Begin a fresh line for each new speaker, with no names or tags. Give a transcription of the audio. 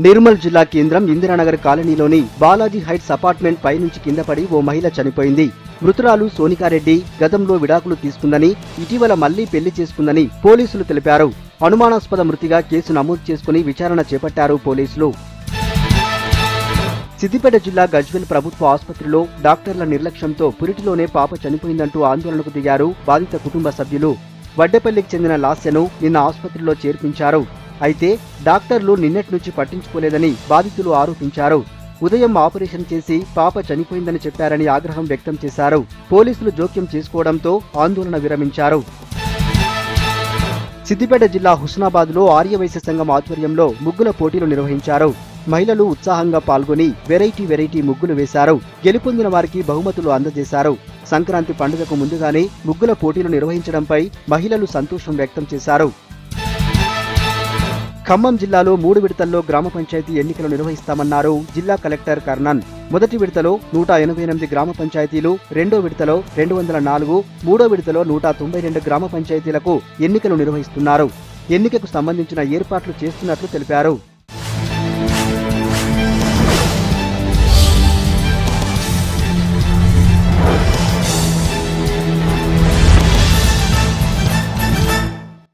నిర్మల్ జిల్లా కేంద్రం ఇందిరానగర్ కాలనీలోని బాలాజీ హైట్స్ అపార్ట్మెంట్ పై నుంచి కింద పడి ఓ మహిళ చనిపోయింది. మృతురాలు సోనికారెడ్డి గతంలో విడాకులు తీసుకుందని, ఇటీవల మళ్లీ పెళ్లి చేసుకుందని పోలీసులు తెలిపారు. అనుమానాస్పద మృతిగా కేసు నమోదు చేసుకుని విచారణ చేపట్టారు పోలీసులు. సిద్దిపేట జిల్లా గజ్వేల్ ప్రభుత్వ ఆసుపత్రిలో డాక్టర్ల నిర్లక్ష్యంతో పురిటిలోనే పాప చనిపోయిందంటూ ఆందోళనకు దిగారు బాధిత కుటుంబ సభ్యులు. వడ్డేపల్లికి చెందిన లాస్యను నిన్న ఆసుపత్రిలో చేర్పించారు. అయితే డాక్టర్లు నిన్నటి నుంచి పట్టించుకోలేదని బాధితులు ఆరోపించారు. ఉదయం ఆపరేషన్ చేసి పాప చనిపోయిందని చెప్పారని ఆగ్రహం వ్యక్తం చేశారు. పోలీసులు జోక్యం చేసుకోవడంతో ఆందోళన విరమించారు. సిద్దిపేట జిల్లా హుస్నాబాద్లో ఆర్యవైశ్య సంఘం ఆధ్వర్యంలో ముగ్గుల పోటీలు నిర్వహించారు. మహిళలు ఉత్సాహంగా పాల్గొని వెరైటీ ముగ్గులు వేశారు. గెలుపొందిన వారికి బహుమతులు అందజేశారు. సంక్రాంతి పండుగకు ముందుగానే ముగ్గుల పోటీలు నిర్వహించడంపై మహిళలు సంతోషం వ్యక్తం చేశారు. ఖమ్మం జిల్లాలో 3 విడతల్లో గ్రామ పంచాయతీ ఎన్నికలు నిర్వహిస్తామన్నారు జిల్లా కలెక్టర్ కర్ణన్. మొదటి విడతలో 188 గ్రామ పంచాయతీలు, రెండో విడతలో 204, మూడో విడతలో 192 గ్రామ పంచాయతీలకు ఎన్నికలు నిర్వహిస్తున్నారు. ఎన్నికకు సంబంధించిన ఏర్పాట్లు చేస్తున్నట్లు తెలిపారు.